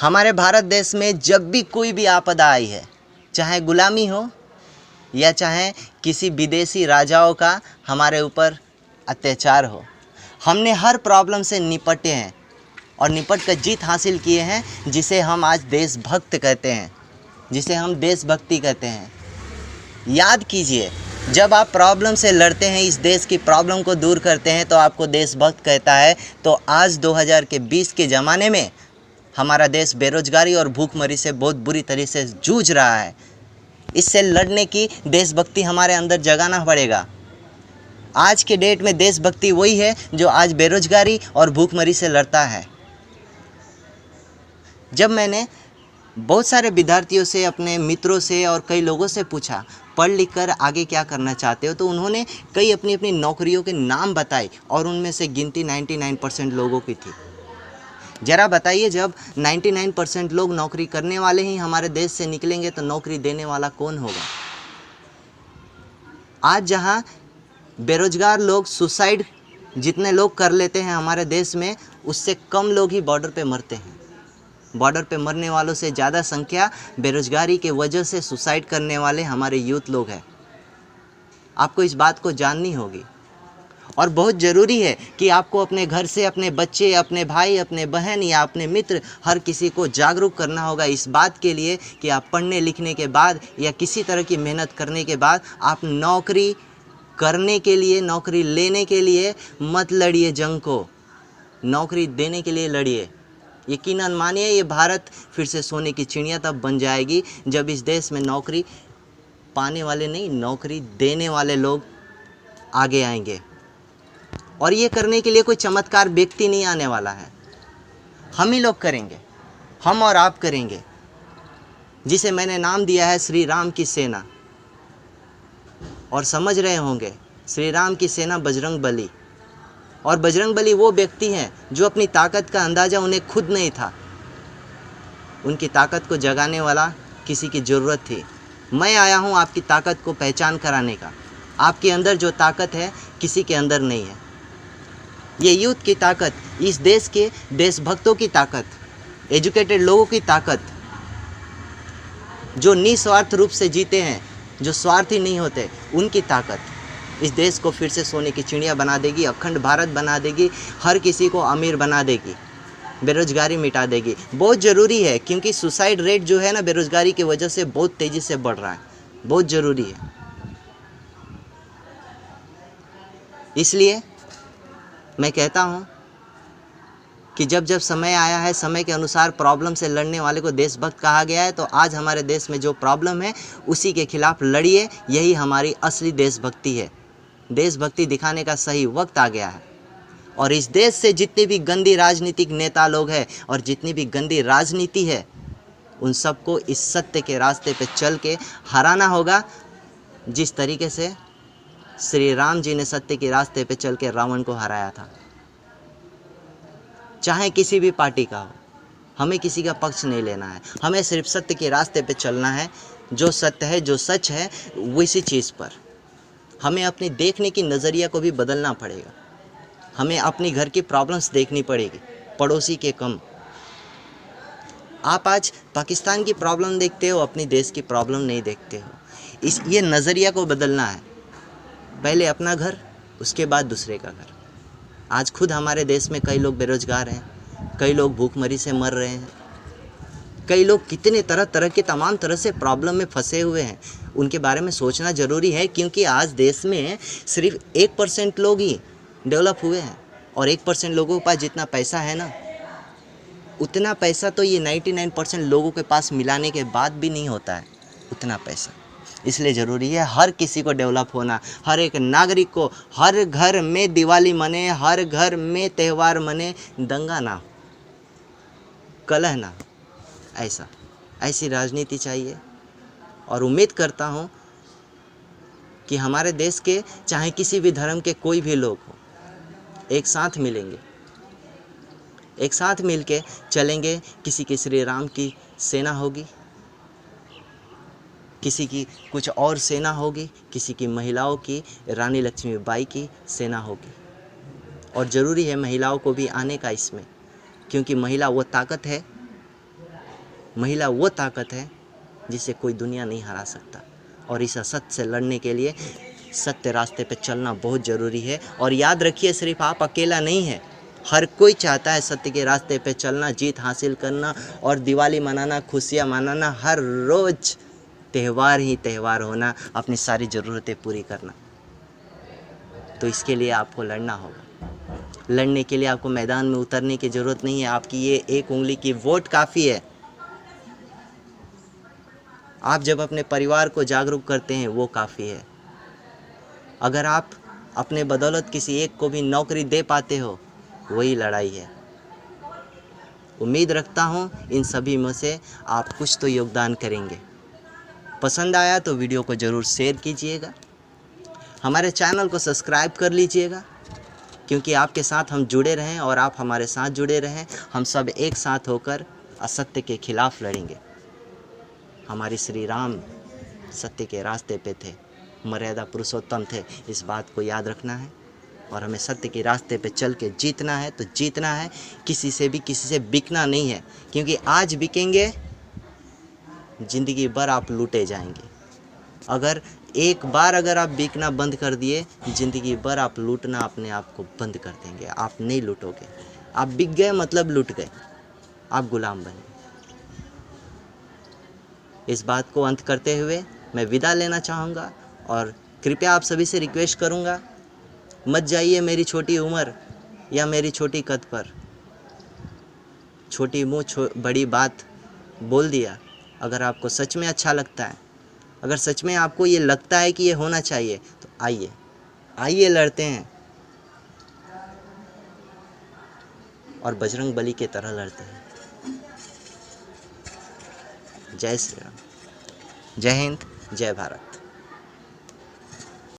हमारे भारत देश में जब भी कोई भी आपदा आई है, चाहे गुलामी हो या चाहे किसी विदेशी राजाओं का हमारे ऊपर अत्याचार हो, हमने हर प्रॉब्लम से निपटे हैं और निपट कर जीत हासिल किए हैं, जिसे हम आज देशभक्त कहते हैं, जिसे हम देशभक्ति कहते हैं। याद कीजिए, जब आप प्रॉब्लम से लड़ते हैं, इस देश की प्रॉब्लम को दूर करते हैं, तो आपको देशभक्त कहता है। तो आज 2020 के ज़माने में हमारा देश बेरोजगारी और भूखमरी से बहुत बुरी तरह से जूझ रहा है। इससे लड़ने की देशभक्ति हमारे अंदर जगाना पड़ेगा। आज के डेट में देशभक्ति वही है जो आज बेरोजगारी और भूखमरी से लड़ता है। जब मैंने बहुत सारे विद्यार्थियों से, अपने मित्रों से और कई लोगों से पूछा पढ़ लिख कर आगे क्या करना चाहते हो, तो उन्होंने कई अपनी अपनी नौकरियों के नाम बताए और उनमें से गिनती 99% लोगों की थी। ज़रा बताइए, जब 99% लोग नौकरी करने वाले ही हमारे देश से निकलेंगे तो नौकरी देने वाला कौन होगा? आज जहां बेरोजगार लोग सुसाइड जितने लोग कर लेते हैं हमारे देश में, उससे कम लोग ही बॉर्डर पे मरते हैं। बॉर्डर पे मरने वालों से ज़्यादा संख्या बेरोजगारी के वजह से सुसाइड करने वाले हमारे यूथ लोग हैं। आपको इस बात को जाननी होगी और बहुत ज़रूरी है कि आपको अपने घर से अपने बच्चे, अपने भाई, अपने बहन या अपने मित्र, हर किसी को जागरूक करना होगा इस बात के लिए कि आप पढ़ने लिखने के बाद या किसी तरह की मेहनत करने के बाद आप नौकरी करने के लिए, नौकरी लेने के लिए मत लड़िए जंग को, नौकरी देने के लिए लड़िए। यकीनन मानिए, ये भारत फिर से सोने की चिड़िया तब बन जाएगी जब इस देश में नौकरी पाने वाले नहीं, नौकरी देने वाले लोग आगे आएंगे। और ये करने के लिए कोई चमत्कार व्यक्ति नहीं आने वाला है, हम ही लोग करेंगे, हम और आप करेंगे, जिसे मैंने नाम दिया है श्री राम की सेना। और समझ रहे होंगे, श्री राम की सेना बजरंग बली। और बजरंग बली वो व्यक्ति हैं जो अपनी ताकत का अंदाज़ा उन्हें खुद नहीं था, उनकी ताकत को जगाने वाला किसी की ज़रूरत थी। मैं आया हूँ आपकी ताकत को पहचान कराने का। आपके अंदर जो ताकत है किसी के अंदर नहीं है। ये यूथ की ताकत, इस देश के देशभक्तों की ताकत, एजुकेटेड लोगों की ताकत, जो निस्वार्थ रूप से जीते हैं, जो स्वार्थी नहीं होते, उनकी ताकत इस देश को फिर से सोने की चिड़िया बना देगी, अखंड भारत बना देगी, हर किसी को अमीर बना देगी, बेरोजगारी मिटा देगी। बहुत ज़रूरी है, क्योंकि सुसाइड रेट जो है ना, बेरोजगारी की वजह से बहुत तेज़ी से बढ़ रहा है। बहुत ज़रूरी है। इसलिए मैं कहता हूँ कि जब जब समय आया है, समय के अनुसार प्रॉब्लम से लड़ने वाले को देशभक्त कहा गया है। तो आज हमारे देश में जो प्रॉब्लम है उसी के खिलाफ लड़िए, यही हमारी असली देशभक्ति है। देशभक्ति दिखाने का सही वक्त आ गया है। और इस देश से जितनी भी गंदी राजनीतिक नेता लोग हैं और जितनी भी गंदी राजनीति है, उन सबको इस सत्य के रास्ते पे चल के हराना होगा, जिस तरीके से श्री राम जी ने सत्य के रास्ते पे चल के रावण को हराया था। चाहे किसी भी पार्टी का हो, हमें किसी का पक्ष नहीं लेना है, हमें सिर्फ सत्य के रास्ते पे चलना है। जो सत्य है, जो सच है, वैसी चीज़ पर हमें अपनी देखने की नज़रिया को भी बदलना पड़ेगा। हमें अपनी घर की प्रॉब्लम्स देखनी पड़ेगी, पड़ोसी के कम। आप आज पाकिस्तान की प्रॉब्लम देखते हो, अपनी देश की प्रॉब्लम नहीं देखते हो। ये नज़रिया को बदलना है। पहले अपना घर, उसके बाद दूसरे का घर। आज खुद हमारे देश में कई लोग बेरोजगार हैं, कई लोग भूखमरी से मर रहे हैं, कई लोग कितने तरह तरह के तमाम तरह से प्रॉब्लम में फंसे हुए हैं। उनके बारे में सोचना ज़रूरी है, क्योंकि आज देश में सिर्फ 1% लोग ही डेवलप हुए हैं। और 1% लोगों के पास जितना पैसा है ना, उतना पैसा तो ये 99% लोगों के पास मिलाने के बाद भी नहीं होता है, उतना पैसा। इसलिए ज़रूरी है हर किसी को डेवलप होना, हर एक नागरिक को, हर घर में दिवाली मने, हर घर में त्यौहार मने, दंगा ना हो, कलह ना हो। ऐसी राजनीति चाहिए। और उम्मीद करता हूँ कि हमारे देश के चाहे किसी भी धर्म के कोई भी लोग हो, एक साथ मिलेंगे, एक साथ मिल के चलेंगे। किसी की श्री राम की सेना होगी, किसी की कुछ और सेना होगी, किसी की महिलाओं की रानी लक्ष्मीबाई की सेना होगी। और ज़रूरी है महिलाओं को भी आने का इसमें, क्योंकि महिला वो ताकत है महिला वो ताकत है जिसे कोई दुनिया नहीं हरा सकता। और इस असत्य से लड़ने के लिए सत्य रास्ते पे चलना बहुत ज़रूरी है। और याद रखिए, सिर्फ आप अकेला नहीं है, हर कोई चाहता है सत्य के रास्ते पे चलना, जीत हासिल करना और दिवाली मनाना, खुशियाँ मनाना, हर रोज़ त्यौहार ही त्यौहार होना, अपनी सारी ज़रूरतें पूरी करना। तो इसके लिए आपको लड़ना होगा। लड़ने के लिए आपको मैदान में उतरने की ज़रूरत नहीं है, आपकी ये एक उंगली की वोट काफ़ी है। आप जब अपने परिवार को जागरूक करते हैं वो काफ़ी है। अगर आप अपने बदौलत किसी एक को भी नौकरी दे पाते हो, वही लड़ाई है। उम्मीद रखता हूँ इन सभी में से आप कुछ तो योगदान करेंगे। पसंद आया तो वीडियो को ज़रूर शेयर कीजिएगा, हमारे चैनल को सब्सक्राइब कर लीजिएगा, क्योंकि आपके साथ हम जुड़े रहें और आप हमारे साथ जुड़े रहें। हम सब एक साथ होकर असत्य के खिलाफ लड़ेंगे। हमारे श्री राम सत्य के रास्ते पे थे, मर्यादा पुरुषोत्तम थे, इस बात को याद रखना है। और हमें सत्य के रास्ते पे चल के जीतना है तो जीतना है, किसी से बिकना नहीं है, क्योंकि आज बिकेंगे ज़िंदगी भर आप लूटे जाएंगे। अगर एक बार अगर आप बिकना बंद कर दिए, ज़िंदगी भर आप लूटना अपने आप को बंद कर देंगे, आप नहीं लूटोगे। आप बिक गए मतलब लूट गए, आप गुलाम बन गए। इस बात को अंत करते हुए मैं विदा लेना चाहूँगा और कृपया आप सभी से रिक्वेस्ट करूँगा, मत जाइए मेरी छोटी उम्र या मेरी छोटी कद पर। छोटी मुँह बड़ी बात बोल दिया। अगर आपको सच में अच्छा लगता है, अगर सच में आपको ये लगता है कि ये होना चाहिए, तो आइए लड़ते हैं और बजरंग बली की तरह लड़ते हैं। जय श्री राम, जय हिंद, जय भारत।